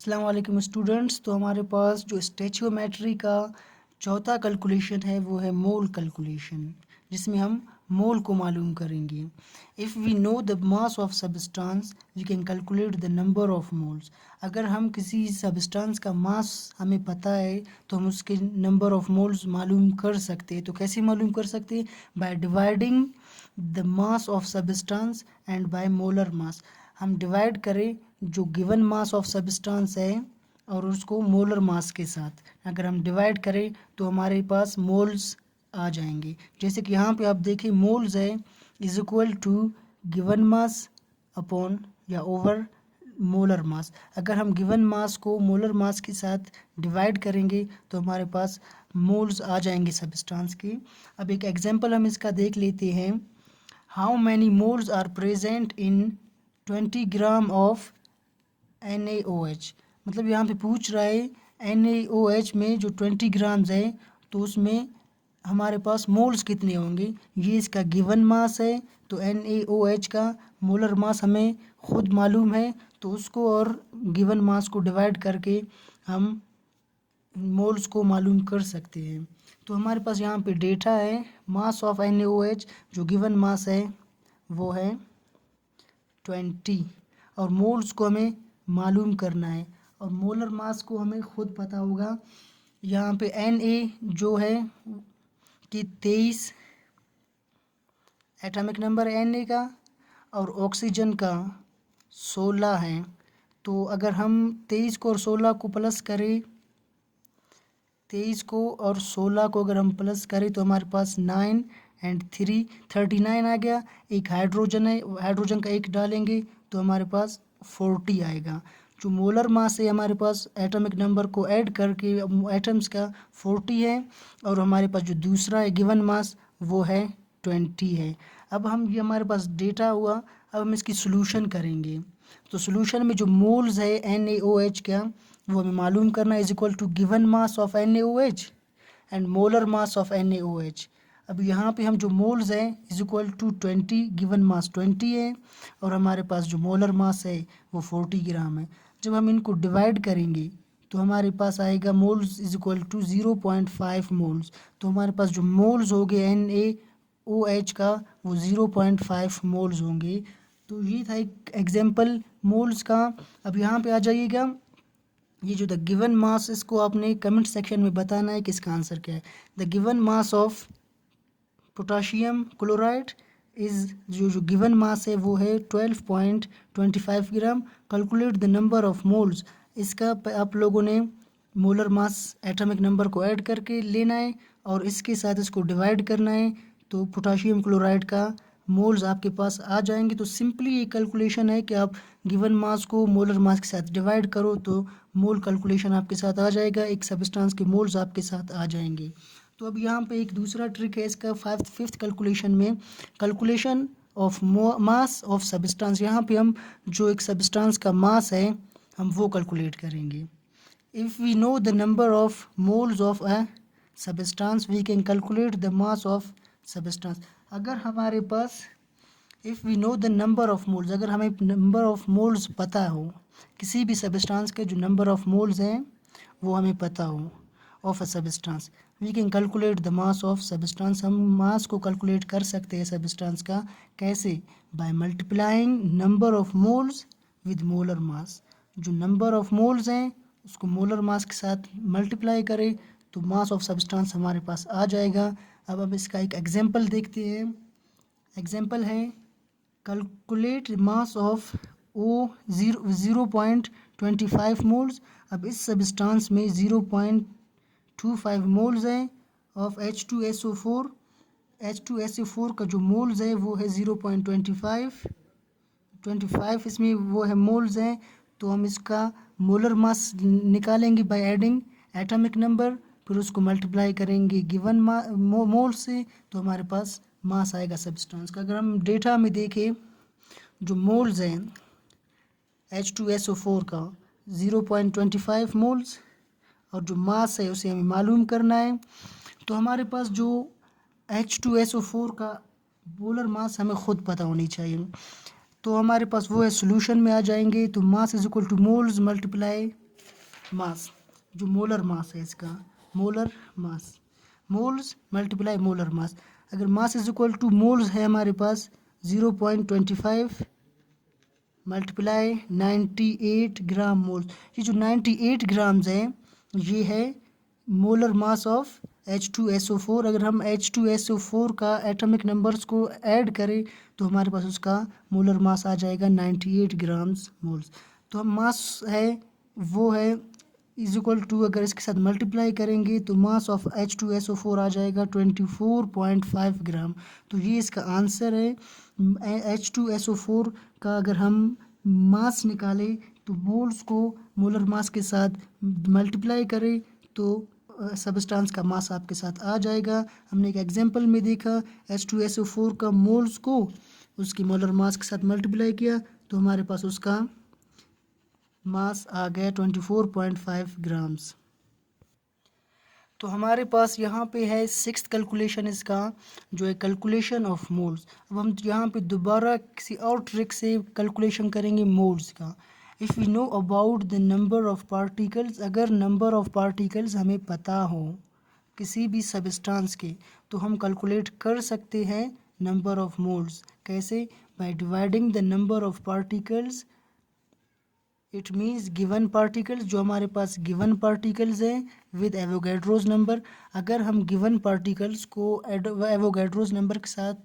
अस्सलाम वालेकुम स्टूडेंट्स। तो हमारे पास जो स्टैचियोमेट्री का चौथा कैलकुलेशन है वो है मोल कैलकुलेशन, जिसमें हम मोल को मालूम करेंगे। If we know the mass of substance we can calculate the number of moles. अगर हम किसी सबस्टांस का मास हमें पता है तो हम उसके नंबर ऑफ मोल्स मालूम कर सकते हैं। तो कैसे मालूम कर सकते हैं? By dividing the mass of substance and by molar mass. हम डिवाइड करें जो गिवन मास ऑफ सबस्टांस है और उसको मोलर मास के साथ अगर हम डिवाइड करें तो हमारे पास मोल्स आ जाएंगे। जैसे कि यहाँ पे आप देखें मोल्स है is equal to given mass upon या ओवर मोलर मास। अगर हम गिवन मास को मोलर मास के साथ डिवाइड करेंगे तो हमारे पास मोल्स आ जाएंगे सबस्टांस के। अब एक एग्जांपल हम इसका देख लेते हैं। How many moles are present in 20 gram of NaOH। मतलब यहाँ पे पूछ रहा है NaOH में जो 20 ग्राम्स है तो उसमें हमारे पास मोल्स कितने होंगे। ये इसका गिवन मास है तो NaOH का मोलर मास हमें खुद मालूम है, तो उसको और गिवन मास को डिवाइड करके हम मोल्स को मालूम कर सकते हैं। तो हमारे पास यहाँ पे डेटा है मास ऑफ NaOH जो गिवन मास है वो है 20 और मोल्स को हमें मालूम करना है और मोलर मास को हमें खुद पता होगा। यहाँ पे Na जो है कि 23 एटॉमिक नंबर है Na का और ऑक्सीजन का 16 है। तो अगर हम 23 को और 16 को प्लस करें, 23 को और 16 को अगर हम प्लस करें तो हमारे पास 9 एंड 3 39 आ गया। एक हाइड्रोजन है, हाइड्रोजन का एक डालेंगे तो हमारे पास 40 आएगा। जो मोलर मास है हमारे पास एटॉमिक नंबर को ऐड करके एटम्स का 40 है और हमारे पास जो दूसरा है गिवन मास वो है 20 है। अब हम ये हमारे पास डेटा हुआ, अब हम इसकी सोल्यूशन करेंगे। तो सोल्यूशन में जो मोल्स है NaOH का वो हमें मालूम करना is equal to given mass of NaOH and molar mass of NaOH। अब यहाँ पे हम जो मोल्स हैं is equal to 20, given mass 20 है और हमारे पास जो मोलर मास है वो 40 ग्राम है। जब हम इनको डिवाइड करेंगे तो हमारे पास आएगा moles is equal to 0.5 moles. तो हमारे पास जो मोल्स हो गए NaOH का वो 0.5 मोल्स होंगे। तो ये था एक एग्जाम्पल मोल्स का। अब यहाँ पे आ जाइएगा, ये जो द गिवन मास इसको आपने कमेंट सेक्शन में बताना है कि इसका आंसर क्या है। The given mass of potassium chloride is जो गिवन मास है वो है 12.25 ग्राम। Calculate the number of moles. इसका आप लोगों ने मोलर मास एटॉमिक नंबर को ऐड करके लेना है और इसके साथ इसको डिवाइड करना है तो पोटाशियम क्लोराइड का मोल्स आपके पास आ जाएंगे। तो सिंपली ये कैलकुलेशन है कि आप गिवन मास को मोलर मास के साथ डिवाइड करो तो मोल कैलकुलेशन आपके साथ आ जाएगा, एक सबस्टांस के मोल्स आपके साथ आ जाएंगे। तो अब यहाँ पे एक दूसरा ट्रिक है इसका फिफ्थ कैलकुलेशन में, calculation of mass of substance. यहाँ पे हम जो एक सबस्टांस का मास है हम वो कैलकुलेट करेंगे। If we know the number of moles of a substance we can calculate the mass of substance. अगर हमारे पास if we know the number of moles, अगर हमें नंबर ऑफ मोल्स पता हो किसी भी सबस्टांस के, जो नंबर ऑफ मोल्स हैं वो हमें पता हो of a substance, we can calculate the mass of substance. हम मास को कैलकुलेट कर सकते हैं सबस्टांस का। कैसे? Bye multiplying number of moles with molar mass. जो नंबर ऑफ मोल्स हैं उसको मोलर मास के साथ मल्टीप्लाई करें तो मास ऑफ सबस्टांस हमारे पास आ जाएगा। अब इसका एक एग्जांपल देखते हैं। एग्जांपल है calculate mass of O 0.25 moles. अब इस सबस्टांस में 0.25 मोल्स है ऑफ H2SO4। H2SO4 का जो मोल्स है वो है 0.25 इसमें वो है मोल्स हैं। तो हम इसका मोलर मास निकालेंगे बाय एडिंग एटॉमिक नंबर, फिर उसको मल्टीप्लाई करेंगे गिवन मोल से तो हमारे पास मास आएगा सबस्टांस का। अगर हम डेटा में देखें जो मोल्स हैं H2SO4 का 0.25 मोल्स और जो मास है उसे हमें मालूम करना है। तो हमारे पास जो H2SO4 का मोलर मास हमें खुद पता होनी चाहिए। तो हमारे पास वो है सोल्यूशन में आ जाएंगे तो mass is equal to moles multiply mass, जो मोलर मास है इसका, molar mass, moles multiply molar mass. अगर mass is equal to moles है हमारे पास 0.25 मल्टीप्लाई 98 ग्राम मोल्स। ये जो 98 ग्राम्स है ये है मोलर मास ऑफ H2SO4। अगर हम H2SO4 का एटॉमिक नंबर्स को ऐड करें तो हमारे पास उसका मोलर मास आ जाएगा 98 ग्राम्स मोल्स। तो हम मास है वो है इज इक्वल टू, अगर इसके साथ मल्टीप्लाई करेंगे तो मास ऑफ H2SO4 आ जाएगा 24.5 ग्राम। तो ये इसका आंसर है। H2SO4 का अगर हम मास निकालें तो मोल्स को मोलर मास के साथ मल्टीप्लाई करें तो सबस्टांस का मास आपके साथ आ जाएगा। हमने एक एग्जांपल में देखा H2SO4 का मोल्स को उसकी मोलर मास के साथ मल्टीप्लाई किया तो हमारे पास उसका मास आ गया 24.5 ग्राम्स। तो हमारे पास यहाँ पे है सिक्स्थ कैलकुलेशन इसका, जो है कैलकुलेशन ऑफ मोल्स। अब हम यहाँ पे दोबारा किसी और ट्रिक से कैलकुलेशन करेंगे मोल्स का। If we know about the number of particles, अगर नंबर ऑफ पार्टिकल्स हमें पता हो किसी भी सबस्टांस के तो हम कैलकुलेट कर सकते हैं नंबर ऑफ मोल्स। कैसे? By dividing the number of particles, it means given particles, जो हमारे पास गिवन पार्टिकल्स हैं विद एवोगैड्रोज नंबर। अगर हम गिवन पार्टिकल्स को एवोगैड्रोज नंबर के साथ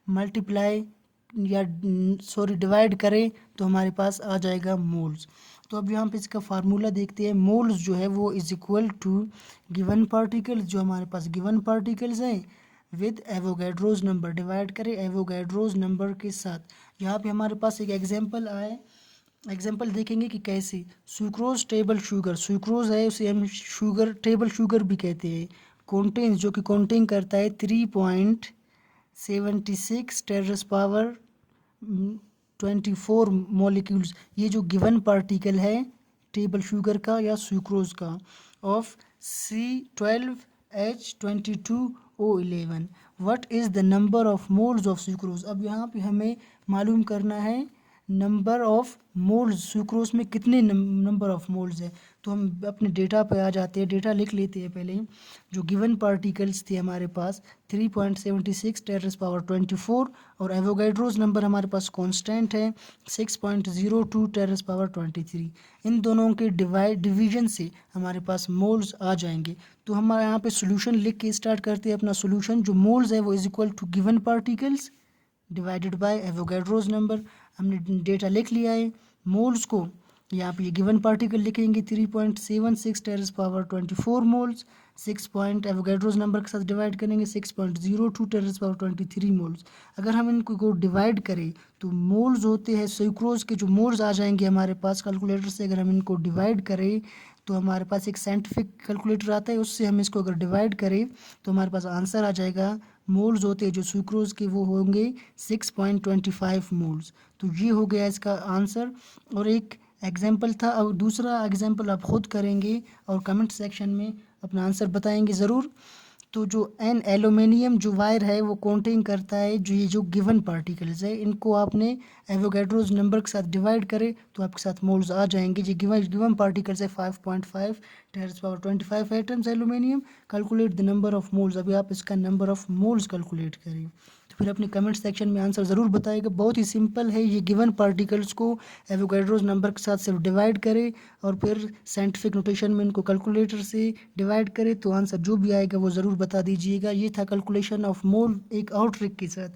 मल्टीप्लाई या डिवाइड करें तो हमारे पास आ जाएगा मोल्स। तो अब यहाँ पे इसका फार्मूला देखते हैं। मोल्स जो है वो is equal to given particles, जो हमारे पास गिवन पार्टिकल्स हैं विद एवोगैड्रोज नंबर, डिवाइड करें एवोगैड्रोज नंबर के साथ। यहाँ पे हमारे पास एक एग्जांपल आए, एग्जाम्पल देखेंगे कि कैसे। सुक्रोज टेबल शुगर, सुक्रोज है उसे हम शुगर टेबल शुगर भी कहते हैं। कॉन्टेन्स, जो कि कॉन्टेन करता है 3.76 टेरेस पावर 24 मॉलिक्यूल्स। ये जो गिवन पार्टिकल है टेबल शुगर का या सुक्रोज का of C12H22O11। What is the number of moles of sucrose. अब यहाँ पे हमें मालूम करना है नंबर ऑफ मोल्स, सुक्रोज में कितने नंबर ऑफ मोल्स है। तो हम अपने डेटा पे आ जाते हैं, डेटा लिख लेते हैं पहले। जो गिवन पार्टिकल्स थे हमारे पास 3.76 टेरेस पावर 24 और एवोगैड्रोज नंबर हमारे पास कांस्टेंट है 6.02 टेरेस पावर 23। इन दोनों के डिवीजन से हमारे पास मोल्स आ जाएंगे। तो हमारे यहाँ पे सोल्यूशन लिख के स्टार्ट करते हैं अपना सोल्यूशन। जो मोल्स है वो is equal to given particles divided by Avogadro's number. हमने डेटा लिख लिया है। मोल्स को यहाँ पे ये गिवन पार्टिकल लिखेंगे 3.76 terrace power 24 moles, 6 point Avogadro's number के साथ डिवाइड करेंगे 6.02 टेरेस पावर 23 मोल्स। अगर हम इनको को डिवाइड करें तो मोल्स होते हैं सुक्रोज के, जो मोल्स आ जाएंगे हमारे पास कैलकुलेटर से। अगर हम इनको डिवाइड करें तो हमारे पास एक साइंटिफिक कैलकुलेटर आता है, उससे हम इसको अगर डिवाइड करें तो हमारे पास आंसर आ जाएगा। मोल्स होते हैं जो सुक्रोज के वो होंगे 6.25 मोल्स। तो ये हो गया इसका आंसर। और एक एग्जाम्पल था, और दूसरा एग्जाम्पल आप खुद करेंगे और कमेंट सेक्शन में अपना आंसर बताएंगे ज़रूर। तो जो एन एल्यूमिनियम जो वायर है वो कॉन्टेन करता है जो ये जो गिवन पार्टिकल्स है, इनको आपने एवोगैड्रोज नंबर के साथ डिवाइड करें तो आपके साथ मोल्स आ जाएंगे। जो गिवन पार्टिकल्स है 5.5 terrace power 25 atoms aluminium. Calculate the number of moles. अभी आप इसका नंबर ऑफ मोल्स कैलकुलेट करें तो फिर अपने कमेंट सेक्शन में आंसर ज़रूर बताएगा। बहुत ही सिंपल है। ये गिवन पार्टिकल्स को एवोगैड्रोज नंबर के साथ सिर्फ डिवाइड करें और फिर साइंटिफिक नोटेशन में इनको कैलकुलेटर से डिवाइड करें तो आंसर जो भी आएगा वो ज़रूर बता दीजिएगा। ये था कैलकुलेशन ऑफ मोल एक और ट्रिक के साथ।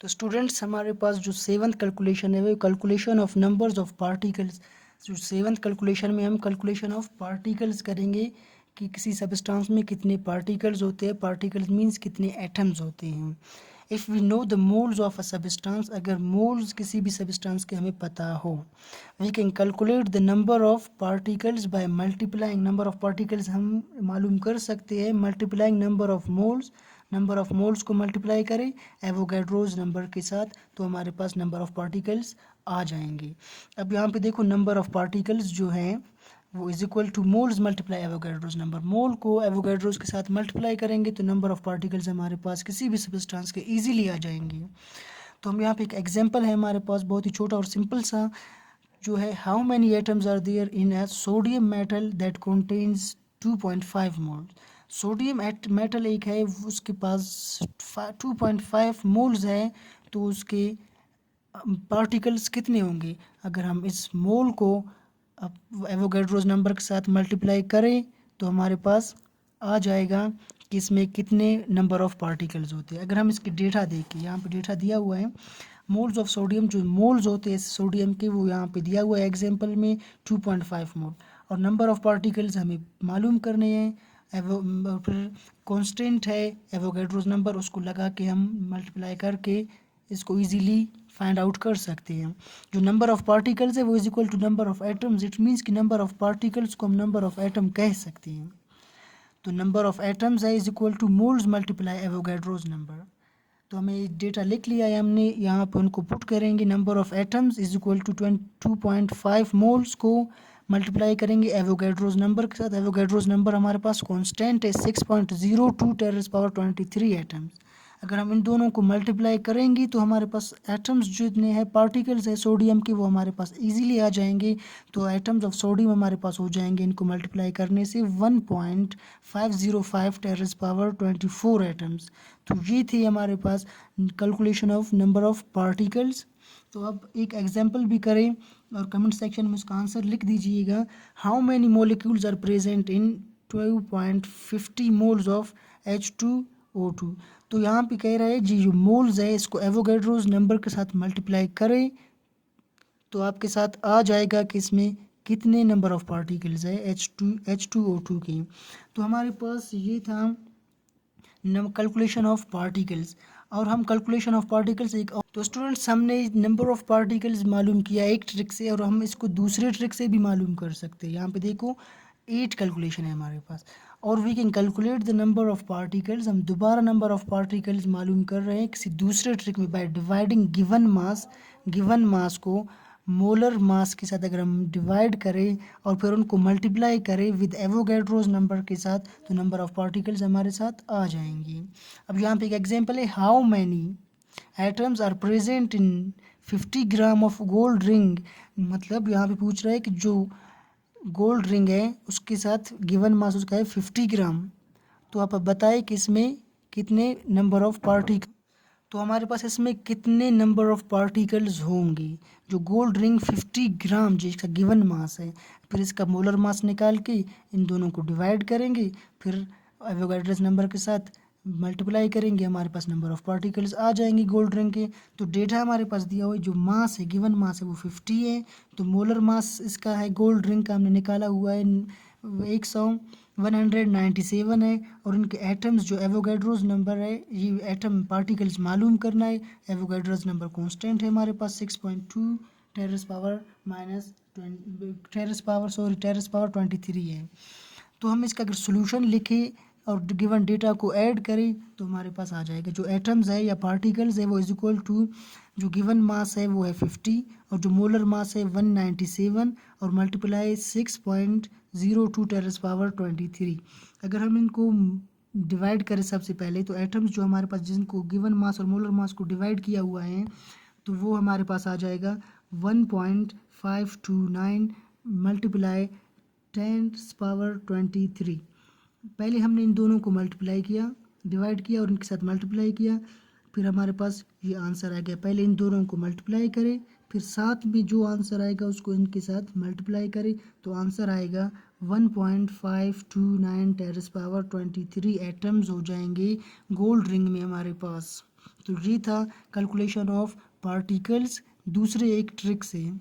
तो स्टूडेंट्स हमारे पास जो सेवन्थ कैलकुलेशन है वो calculation of numbers of particles. जो सेवन्थ कैलकुलेशन में हम कैलकुलेशन ऑफ पार्टिकल्स करेंगे कि किसी सबस्टांस में कितने पार्टिकल्स होते हैं। पार्टिकल्स मीन्स कितने एटम्स होते हैं। If we know the moles of a substance, अगर मोल्स किसी भी सबस्टांस के हमें पता हो, we can calculate the number of particles by multiplying. Number of particles हम मालूम कर सकते हैं multiplying number of moles. Number of moles को मल्टीप्लाई करें एवोगैड्रोज नंबर के साथ तो हमारे पास नंबर ऑफ पार्टिकल्स आ जाएंगे। अब यहाँ पे देखो नंबर ऑफ पार्टिकल्स जो हैं वो is equal to moles multiply Avogadro's number. Mole को एवोगैड्रोज के साथ मल्टीप्लाई करेंगे तो नंबर ऑफ पार्टिकल्स हमारे पास किसी भी सबस्टांस के इजीली आ जाएंगे। तो हम यहाँ पे एक एग्जांपल है हमारे पास बहुत ही छोटा और सिंपल सा। जो है how many atoms are there in a sodium metal that contains 2.5 mole. Sodium metal एक है, उसके पास 2.5 मोल्स है, तो उसके पार्टिकल्स कितने होंगे। अगर हम इस मोल को एवोगैड्रोस नंबर के साथ मल्टीप्लाई करें तो हमारे पास आ जाएगा कि इसमें कितने नंबर ऑफ पार्टिकल्स होते हैं। अगर हम इसकी डेटा देखें, यहाँ पे डेटा दिया हुआ है, मोल्स ऑफ सोडियम, जो मोल्स होते हैं सोडियम के वो यहाँ पे दिया हुआ है एग्जांपल में 2.5 मोल, और नंबर ऑफ पार्टिकल्स हमें मालूम करने हैं। फिर कांस्टेंट है एवोगैड्रोस नंबर, उसको लगा के हम मल्टीप्लाई करके इसको इजीली फाइंड आउट कर सकते हैं। जो नंबर ऑफ पार्टिकल्स है वो is equal to number of atoms, it means कि नंबर ऑफ पार्टिकल्स को हम नंबर ऑफ एटम कह सकते हैं। तो नंबर ऑफ एटम्स है is equal to moles multiply Avogadro's number. तो हमें डेटा लिख लिया है हमने, यहाँ पे उनको पुट करेंगे। Number of atoms is equal to 2.5 moles को मल्टीप्लाई करेंगे एवोगैड्रोस नंबर के साथ। एवोगैड्रोस नंबर हमारे पास कांस्टेंट है 6.02 टेरेस पावर 23 एटम्स। अगर हम इन दोनों को मल्टीप्लाई करेंगे तो हमारे पास एटम्स जितने हैं, पार्टिकल्स है सोडियम के, वो हमारे पास इजीली आ जाएंगे। तो एटम्स ऑफ सोडियम हमारे पास हो जाएंगे इनको मल्टीप्लाई करने से 1.505 टेरेस पावर 24 एटम्स। तो ये थी हमारे पास calculation of number of particles. तो अब एक एग्जांपल भी करें और कमेंट सेक्शन में उसका आंसर लिख दीजिएगा। How many molecules are present in 12.50 moles of H2O2। तो यहाँ पे कह रहा है जी जो मोल्स है इसको एवोगैड्रोस नंबर के साथ मल्टीप्लाई करें तो आपके साथ आ जाएगा कि इसमें कितने नंबर ऑफ पार्टिकल्स है H2O2 के। तो हमारे पास ये था कैलकुलेशन ऑफ पार्टिकल्स। और हम कैलकुलेशन ऑफ पार्टिकल्स तो स्टूडेंट्स हमने नंबर ऑफ पार्टिकल्स मालूम किया एक ट्रिक से, और हम इसको दूसरे ट्रिक से भी मालूम कर सकते हैं। यहाँ पे देखो 8 कैलकुलेशन है हमारे पास, और we can calculate the number of particles. हम दोबारा नंबर ऑफ पार्टिकल्स मालूम कर रहे हैं किसी दूसरे ट्रिक में बाय डिवाइडिंग गिवन मास को मोलर मास के साथ अगर हम डिवाइड करें और फिर उनको मल्टीप्लाई करें विद एवोगैड्रोस नंबर के साथ, तो नंबर ऑफ पार्टिकल्स हमारे साथ आ जाएंगे। अब यहाँ पे एक एग्जांपल है, how many atoms are present in 50 gram of gold ring. मतलब यहाँ पे पूछ रहा है कि जो गोल्ड रिंग है उसके साथ गिवन मास उसका है 50 ग्राम। तो आप अब बताएं कि इसमें कितने नंबर ऑफ पार्टिकल, तो हमारे पास इसमें कितने नंबर ऑफ पार्टिकल्स होंगे। जो गोल्ड रिंग 50 ग्राम जिसका गिवन मास है, फिर इसका मोलर मास निकाल के इन दोनों को डिवाइड करेंगे, फिर एवोगैड्रोस नंबर के साथ मल्टीप्लाई करेंगे, हमारे पास नंबर ऑफ पार्टिकल्स आ जाएंगे गोल्ड रिंग के। तो डेटा हमारे पास दिया हुआ है, जो मास है गिवन मास है वो 50 है। तो मोलर मास इसका है गोल्ड रिंग का हमने निकाला हुआ है 197 है। और इनके एटम्स जो एवोगैड्रोस नंबर है, ये एटम पार्टिकल्स मालूम करना है। एवोगैड्रोस नंबर कांस्टेंट है हमारे पास 6.2 टेरेस पावर 23 है। तो हम इसका अगर सोल्यूशन लिखें और गिवन डेटा को ऐड करें तो हमारे पास आ जाएगा जो एटम्स है या पार्टिकल्स है वो इज इक्वल टू जो गिवन मास है वो है 50 और जो मोलर मास है 197 और मल्टीप्लाई 6.02 टेरेस पावर 23। अगर हम इनको डिवाइड करें सबसे पहले तो एटम्स जो हमारे पास जिनको गिवन मास और मोलर मास को डिवाइड किया हुआ है तो वो हमारे पास आ जाएगा 1.529 मल्टीप्लाई 10 पावर 23। पहले हमने इन दोनों को मल्टीप्लाई किया, डिवाइड किया और इनके साथ मल्टीप्लाई किया, फिर हमारे पास ये आंसर आ गया। पहले इन दोनों को मल्टीप्लाई करें, फिर साथ में जो आंसर आएगा उसको इनके साथ मल्टीप्लाई करें, तो आंसर आएगा 1.529 टेरेस पावर 23 एटम्स हो जाएंगे गोल्ड रिंग में हमारे पास। तो ये था कैलकुलेशन ऑफ पार्टिकल्स दूसरे एक ट्रिक से।